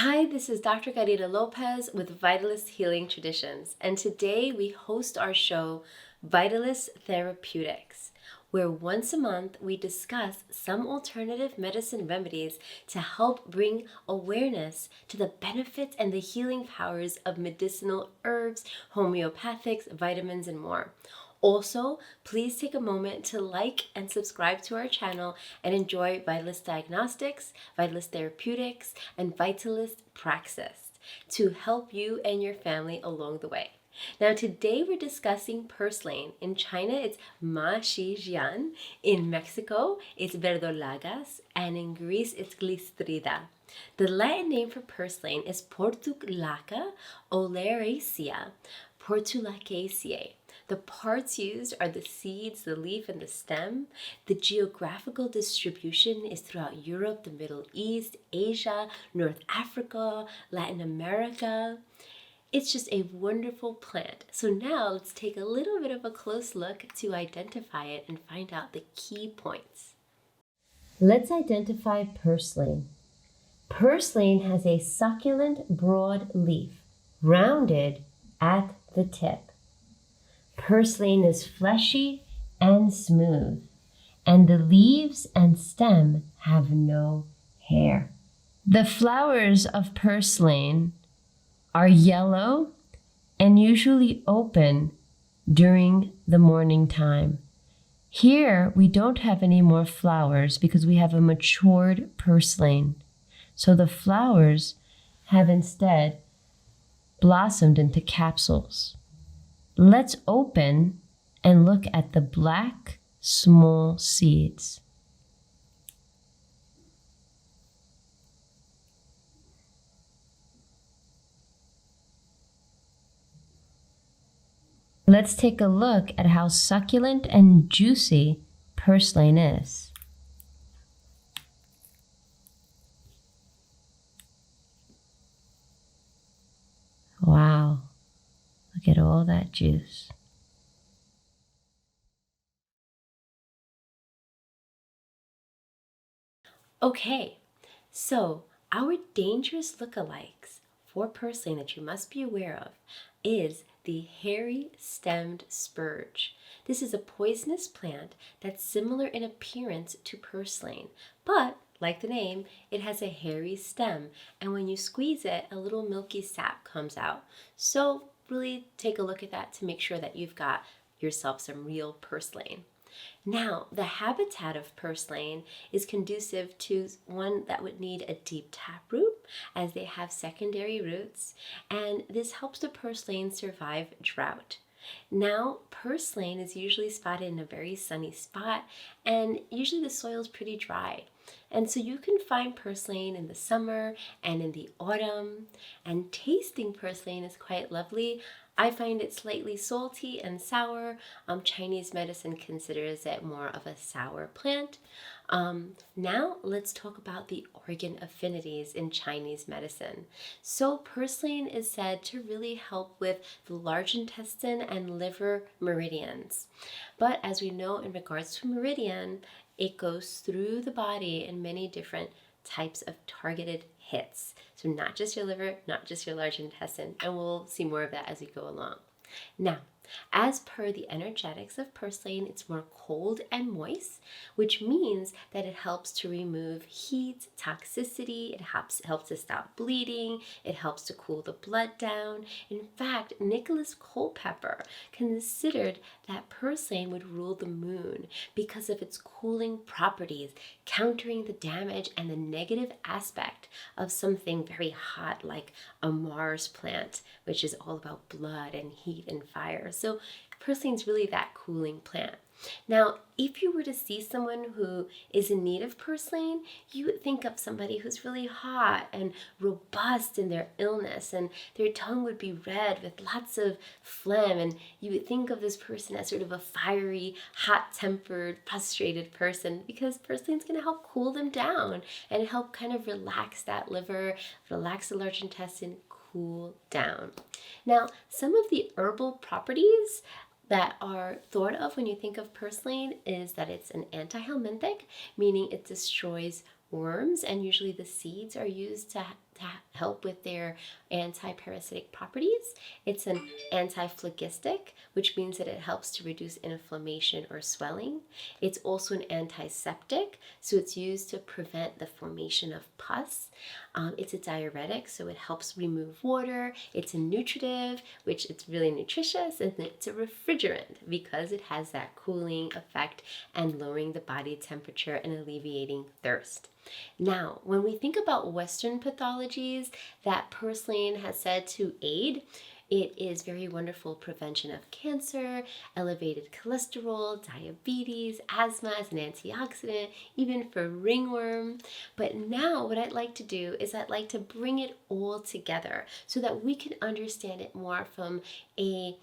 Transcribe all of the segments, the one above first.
Hi, this is Dr. Carina Lopez with Vitalist Healing Traditions, and today we host our show, Vitalist Therapeutics, where once a month we discuss some alternative medicine remedies to help bring awareness to the benefits and the healing powers of medicinal herbs, homeopathics, vitamins, and more. Also, please take a moment to like and subscribe to our channel and enjoy Vitalist Diagnostics, Vitalist Therapeutics, and Vitalist Praxis to help you and your family along the way. Now, today we're discussing Purslane. In China, it's Ma Shi Jian. In Mexico, it's verdolagas. And in Greece, it's glistrida. The Latin name for Purslane is Portulaca oleracea, Portulacaceae. The parts used are the seeds, the leaf, and the stem. The geographical distribution is throughout Europe, the Middle East, Asia, North Africa, Latin America. It's just a wonderful plant. So now let's take a little bit of a close look to identify it and find out the key points. Let's identify Purslane. Purslane has a succulent broad leaf, rounded at the tip. Purslane is fleshy and smooth, and the leaves and stem have no hair. The flowers of Purslane are yellow and usually open during the morning time. Here, we don't have any more flowers because we have a matured Purslane. So the flowers have instead blossomed into capsules. Let's open and look at the black, small seeds. Let's take a look at how succulent and juicy Purslane is. Wow, look at all that juice. Okay, so our dangerous lookalikes for Purslane that you must be aware of is the hairy-stemmed spurge. This is a poisonous plant that's similar in appearance to Purslane, but like the name, it has a hairy stem, and when you squeeze it, a little milky sap comes out. So really take a look at that to make sure that you've got yourself some real Purslane. Now, the habitat of Purslane is conducive to one that would need a deep taproot, as they have secondary roots, and this helps the Purslane survive drought. Now, Purslane is usually spotted in a very sunny spot, and usually the soil is pretty dry. And so you can find Purslane in the summer and in the autumn, and tasting Purslane is quite lovely. I find it slightly salty and sour. Chinese medicine considers it more of a sour plant. Now let's talk about the organ affinities in Chinese medicine. So Purslane is said to really help with the large intestine and liver meridians. But as we know in regards to meridian, it goes through the body in many different types of targeted hits. So not just your liver, not just your large intestine, and we'll see more of that as we go along. Now, as per the energetics of Purslane, it's more cold and moist, which means that it helps to remove heat, toxicity, it helps to stop bleeding, it helps to cool the blood down. In fact, Nicholas Culpeper considered that Purslane would rule the moon because of its cooling properties, countering the damage and the negative aspect of something very hot like a Mars plant, which is all about blood and heat and fire. So Purslane's really that cooling plant. Now, if you were to see someone who is in need of Purslane, you would think of somebody who's really hot and robust in their illness, and their tongue would be red with lots of phlegm, and you would think of this person as sort of a fiery, hot-tempered, frustrated person, because Purslane's going to help cool them down and help kind of relax that liver, relax the large intestine, cool down. Now, some of the herbal properties that are thought of when you think of Purslane is that it's an antihelminthic, meaning it destroys worms, and usually the seeds are used to to help with their anti-parasitic properties. It's an antiphlogistic, which means that it helps to reduce inflammation or swelling. It's also an antiseptic, so it's used to prevent the formation of pus. It's a diuretic, so it helps remove water. It's a nutritive, which it's really nutritious, and it's a refrigerant because it has that cooling effect and lowering the body temperature and alleviating thirst. Now, when we think about Western pathologies that Purslane has said to aid, it is very wonderful prevention of cancer, elevated cholesterol, diabetes, asthma as an antioxidant, even for ringworm. But now what I'd like to do is I'd like to bring it all together so that we can understand it more from a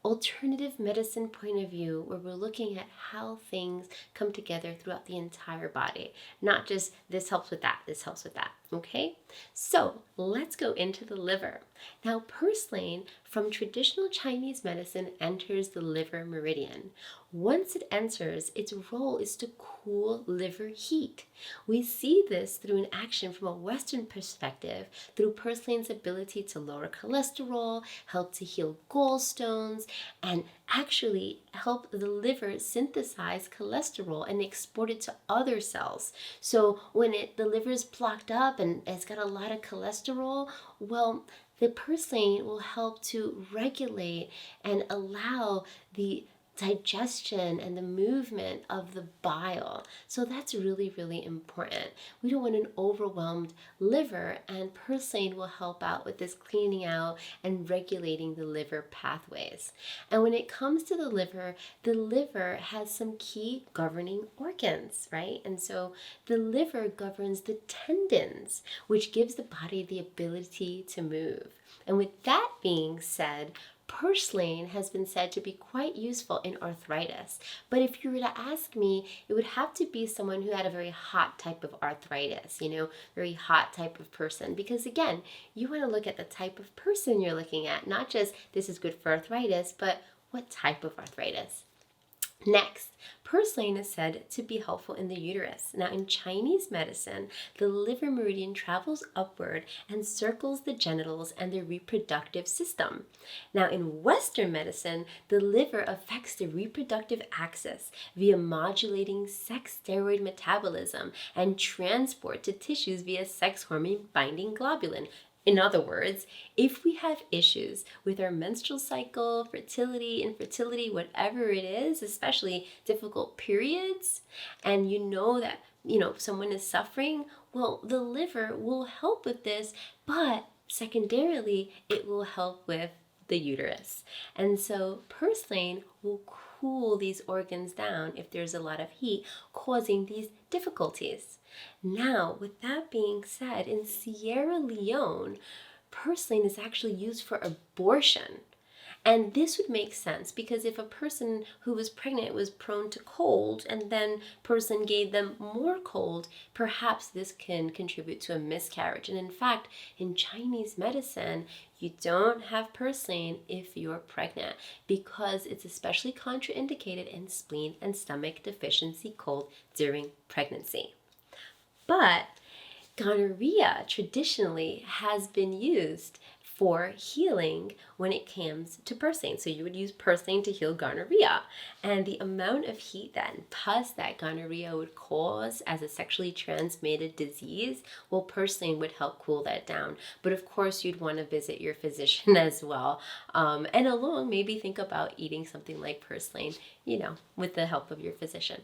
alternative medicine point of view, where we're looking at how things come together throughout the entire body, not just this helps with that, this helps with that. Okay, so let's go into the liver. Now, Purslane from traditional Chinese medicine enters the liver meridian. Once it enters, its role is to cool liver heat. We see this through an action from a Western perspective through Purslane's ability to lower cholesterol, help to heal gallstones, and actually help the liver synthesize cholesterol and export it to other cells. So when the liver is blocked up and it's got a lot of cholesterol, well, the Purslane will help to regulate and allow the digestion and the movement of the bile. So that's really, really important. We don't want an overwhelmed liver, and Purslane will help out with this cleaning out and regulating the liver pathways. And when it comes to the liver has some key governing organs, right? And so the liver governs the tendons, which gives the body the ability to move. And with that being said, Purslane has been said to be quite useful in arthritis. But if you were to ask me, it would have to be someone who had a very hot type of arthritis, very hot type of person. Because again, you want to look at the type of person you're looking at, not just this is good for arthritis, but what type of arthritis. Next, Purslane is said to be helpful in the uterus. Now, in Chinese medicine, the liver meridian travels upward and circles the genitals and the reproductive system. Now, in Western medicine, the liver affects the reproductive axis via modulating sex steroid metabolism and transport to tissues via sex hormone binding globulin. In other words, if we have issues with our menstrual cycle, fertility, infertility, whatever it is, especially difficult periods, and you know that, someone is suffering, well, the liver will help with this, but secondarily, it will help with the uterus. And so Purslane will cool these organs down if there's a lot of heat, causing these difficulties. Now, with that being said, in Sierra Leone, Purslane is actually used for abortion. And this would make sense because if a person who was pregnant was prone to cold and then Purslane gave them more cold, perhaps this can contribute to a miscarriage. And in fact, in Chinese medicine, you don't have Purslane if you're pregnant because it's especially contraindicated in spleen and stomach deficiency cold during pregnancy. But gonorrhea traditionally has been used for healing when it comes to Purslane. So you would use Purslane to heal gonorrhea. And the amount of heat and pus that gonorrhea would cause as a sexually transmitted disease, well, Purslane would help cool that down. But of course, you'd want to visit your physician as well. And along, maybe think about eating something like Purslane, with the help of your physician.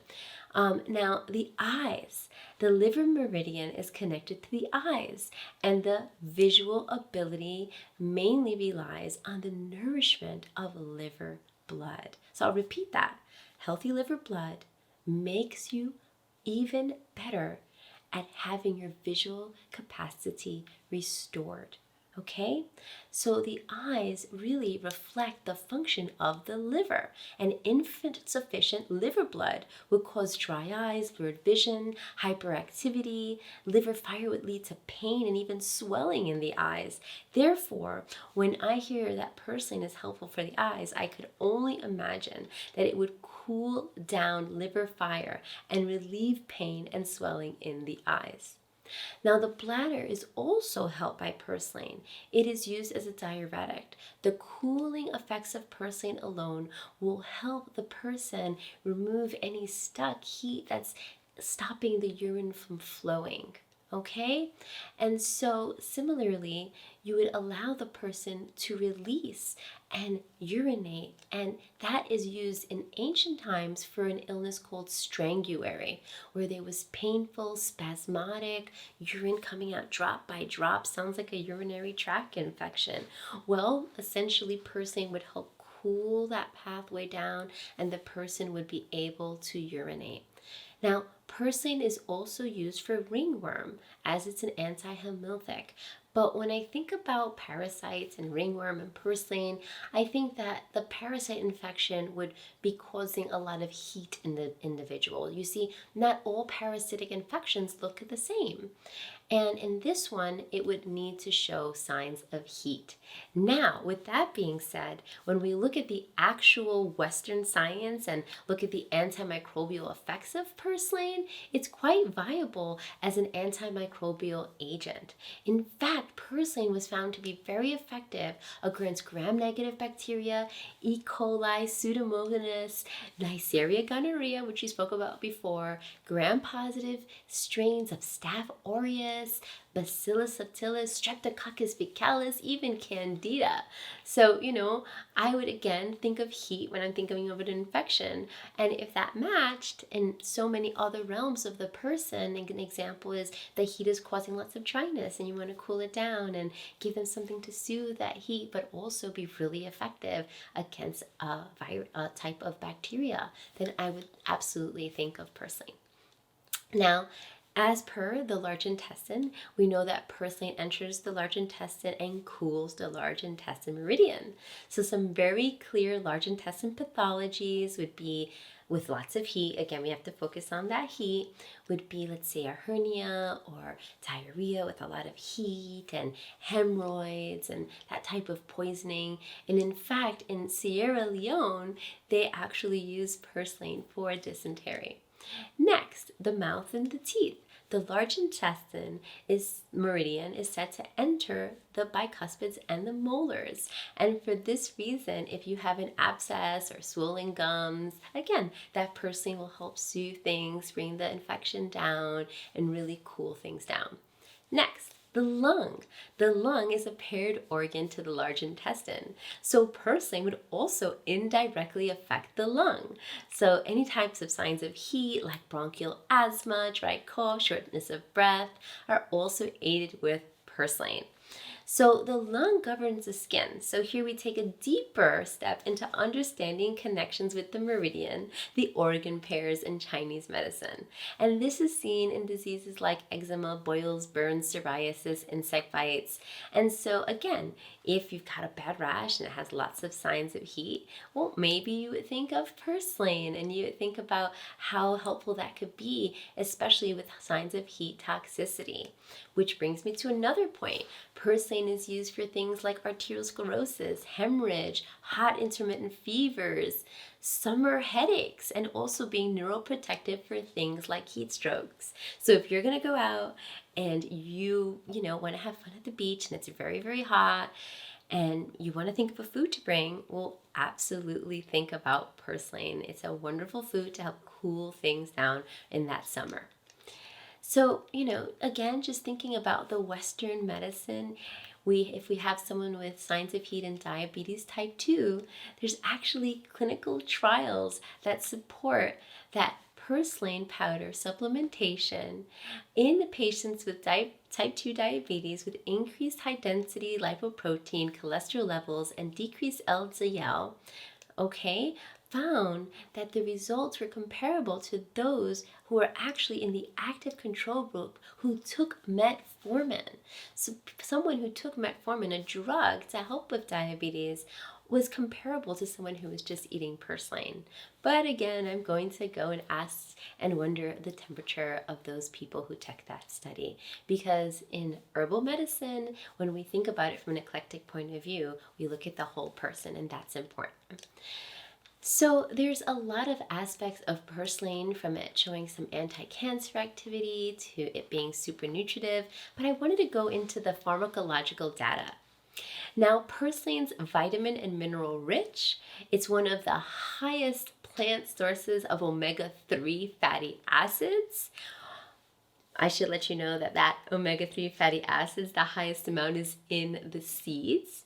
Now, the eyes. The liver meridian is connected to the eyes, and the visual ability mainly relies on the nourishment of liver blood. So I'll repeat that. Healthy liver blood makes you even better at having your visual capacity restored. Okay, so the eyes really reflect the function of the liver. And insufficient liver blood would cause dry eyes, blurred vision, hyperactivity. Liver fire would lead to pain and even swelling in the eyes. Therefore, when I hear that Purslane is helpful for the eyes, I could only imagine that it would cool down liver fire and relieve pain and swelling in the eyes. Now, the bladder is also helped by purslane. It is used as a diuretic. The cooling effects of purslane alone will help the person remove any stuck heat that's stopping the urine from flowing. Okay? And so, similarly, you would allow the person to release and urinate, and that is used in ancient times for an illness called strangury, where there was painful, spasmodic urine coming out drop by drop. Sounds like a urinary tract infection. Well, essentially, purslane would help cool that pathway down, and the person would be able to urinate. Now, purslane is also used for ringworm, as it's an antihelminthic. But when I think about parasites and ringworm and purslane, I think that the parasite infection would be causing a lot of heat in the individual. You see, not all parasitic infections look the same. And in this one, it would need to show signs of heat. Now, with that being said, when we look at the actual Western science and look at the antimicrobial effects of purslane, it's quite viable as an antimicrobial agent. In fact, purslane was found to be very effective against gram-negative bacteria, E. coli, Pseudomonas, Neisseria gonorrhea, which we spoke about before, gram-positive strains of Staph aureus, Bacillus subtilis, Streptococcus faecalis, even Candida. So, I would again think of heat when I'm thinking of an infection. And if that matched in so many other realms of the person, an example is the heat is causing lots of dryness and you want to cool it down and give them something to soothe that heat, but also be really effective against a type of bacteria, then I would absolutely think of purslane. Now, as per the large intestine, we know that purslane enters the large intestine and cools the large intestine meridian. So some very clear large intestine pathologies would be with lots of heat. Again, we have to focus on that heat. Would be, let's say, a hernia or diarrhea with a lot of heat and hemorrhoids and that type of poisoning. And in fact, in Sierra Leone, they actually use purslane for dysentery. Next, the mouth and the teeth. The large intestine meridian is said to enter the bicuspids and the molars. And for this reason, if you have an abscess or swollen gums, again, that purslane will help soothe things, bring the infection down, and really cool things down. Next, the lung. The lung is a paired organ to the large intestine. So purslane would also indirectly affect the lung. So any types of signs of heat like bronchial asthma, dry cough, shortness of breath are also aided with purslane. So the lung governs the skin. So here we take a deeper step into understanding connections with the meridian, the organ pairs in Chinese medicine. And this is seen in diseases like eczema, boils, burns, psoriasis, insect bites. And so again, if you've got a bad rash and it has lots of signs of heat, well, maybe you would think of purslane and you would think about how helpful that could be, especially with signs of heat toxicity. Which brings me to another point. Purslane is used for things like arteriosclerosis, hemorrhage, hot intermittent fevers, summer headaches, and also being neuroprotective for things like heat strokes. So if you're going to go out and you want to have fun at the beach and it's very, very hot and you want to think of a food to bring, well, absolutely think about purslane. It's a wonderful food to help cool things down in that summer. So, again, just thinking about the Western medicine, if we have someone with signs of heat and diabetes type 2, there's actually clinical trials that support that purslane powder supplementation in the patients with type 2 diabetes with increased high-density lipoprotein, cholesterol levels, and decreased LDL, found that the results were comparable to those who were actually in the active control group who took metformin. So someone who took metformin, a drug to help with diabetes, was comparable to someone who was just eating purslane. But again, I'm going to go and ask and wonder the temperature of those people who took that study. Because in herbal medicine, when we think about it from an eclectic point of view, we look at the whole person, and that's important. So there's a lot of aspects of purslane, from it showing some anti-cancer activity to it being super nutritive, but I wanted to go into the pharmacological data. Now, purslane's vitamin and mineral rich. It's one of the highest plant sources of omega-3 fatty acids. I should let you know that omega-3 fatty acids, the highest amount is in the seeds.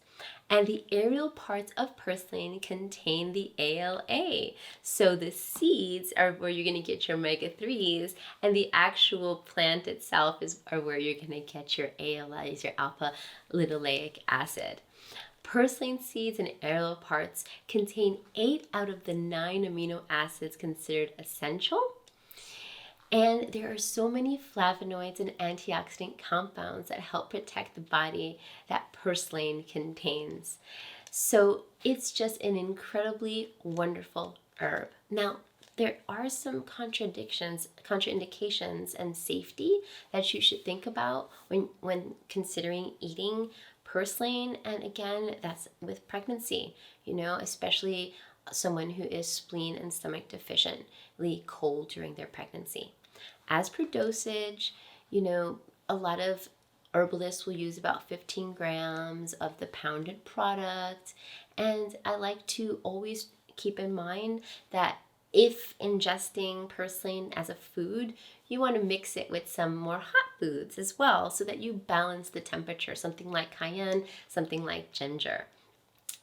And the aerial parts of purslane contain the ALA. So the seeds are where you're going to get your omega-3s, and the actual plant itself are where you're going to get your ALAs, your alpha linoleic acid. Purslane seeds and aerial parts contain 8 out of the 9 amino acids considered essential. And there are so many flavonoids and antioxidant compounds that help protect the body that purslane contains. So it's just an incredibly wonderful herb. Now, there are some contraindications, and safety that you should think about when considering eating purslane. And again, that's with pregnancy, especially someone who is spleen and stomach deficiently cold during their pregnancy. As per dosage, a lot of herbalists will use about 15 grams of the pounded product. And I like to always keep in mind that if ingesting purslane as a food, you want to mix it with some more hot foods as well, so that you balance the temperature, something like cayenne, something like ginger.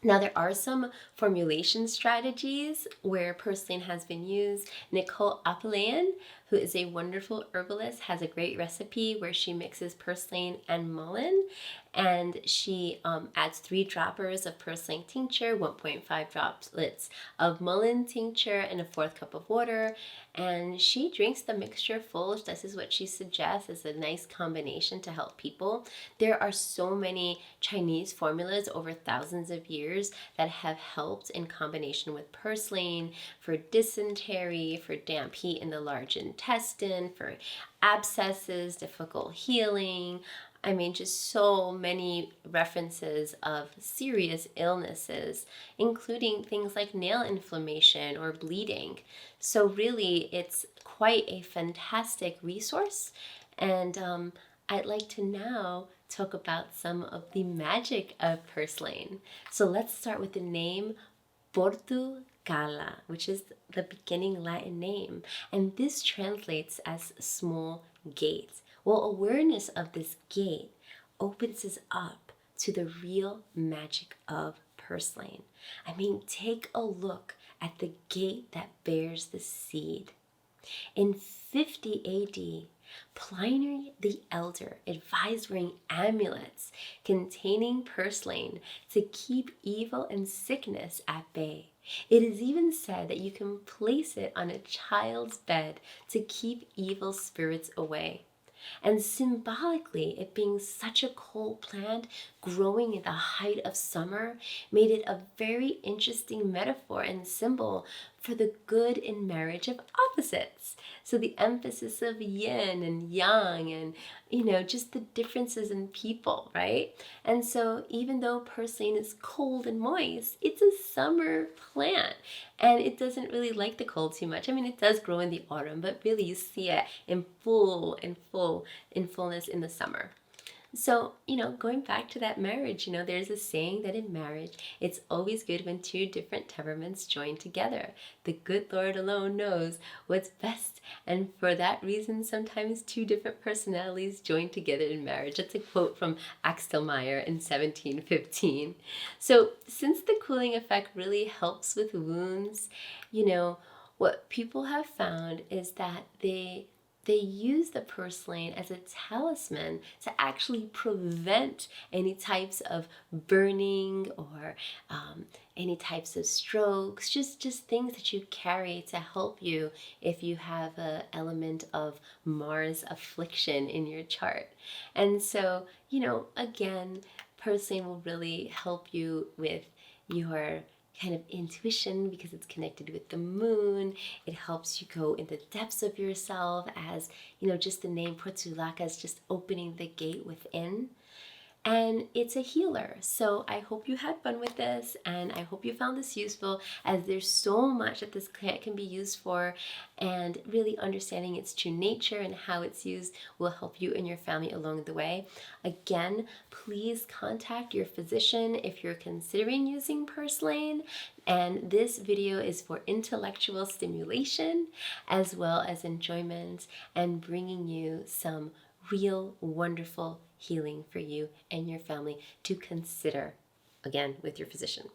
Now, there are some formulation strategies where purslane has been used. Nicole Apelayan, who is a wonderful herbalist, has a great recipe where she mixes purslane and mullein, and she adds 3 droppers of purslane tincture, 1.5 droplets of mullein tincture, and a 1/4 cup of water. And she drinks the mixture full. This is what she suggests as a nice combination to help people. There are so many Chinese formulas over thousands of years that have helped in combination with purslane for dysentery, for damp heat in the large intestine, for abscesses, difficult healing. I mean, just so many references of serious illnesses, including things like nail inflammation or bleeding. So really, it's quite a fantastic resource. And I'd like to now talk about some of the magic of purslane. So let's start with the name Portugala, which is the beginning Latin name. And this translates as small gate. Well, awareness of this gate opens us up to the real magic of purslane. I mean, take a look at the gate that bears the seed. In 50 AD, Pliny the Elder advised wearing amulets containing purslane to keep evil and sickness at bay. It is even said that you can place it on a child's bed to keep evil spirits away. And symbolically, it being such a cold plant growing in the height of summer made it a very interesting metaphor and symbol for the good in marriage of opposites. So the emphasis of yin and yang, and just the differences in people, right? And so even though purslane is cold and moist, it's a summer plant, and it doesn't really like the cold too much. I mean, it does grow in the autumn, but really you see it in fullness in the summer. So, going back to that marriage, there's a saying that in marriage, it's always good when 2 different temperaments join together. The good Lord alone knows what's best. And for that reason, sometimes 2 different personalities join together in marriage. That's a quote from Axel Meyer in 1715. So since the cooling effect really helps with wounds, what people have found is that they use the purslane as a talisman to actually prevent any types of burning or any types of strokes, just things that you carry to help you if you have an element of Mars affliction in your chart. And so, again, purslane will really help you with your kind of intuition because it's connected with the moon. It helps you go in the depths of yourself, as just the name Portulaca is just opening the gate within. and it's a healer. So I hope you had fun with this, and I hope you found this useful, as there's so much that this plant can be used for, and really understanding its true nature and how it's used will help you and your family along the way. Again, please contact your physician if you're considering using Purslane. And this video is for intellectual stimulation as well as enjoyment, and bringing you some real wonderful healing for you and your family to consider, again, with your physician.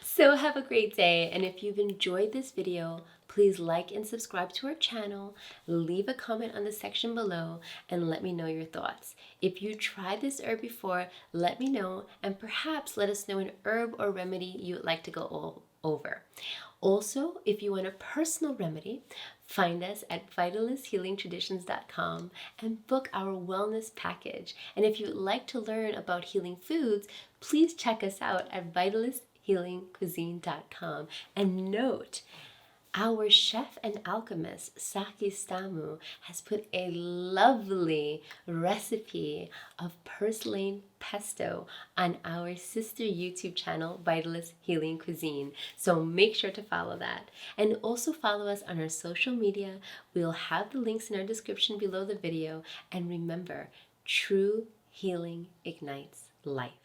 So have a great day, and if you've enjoyed this video, please like and subscribe to our channel, leave a comment on the section below, and let me know your thoughts. If you tried this herb before, let me know, and perhaps let us know an herb or remedy you would like to go over. Also, if you want a personal remedy, find us at vitalist-healing-traditions.com and book our wellness package. And if you would like to learn about healing foods, please check us out at vitalist-healingcuisine.com. And note, our chef and alchemist, Saki Stamu, has put a lovely recipe of purslane pesto on our sister YouTube channel, Vitalist Healing Cuisine. So make sure to follow that. And also follow us on our social media. We'll have the links in our description below the video. And remember, true healing ignites life.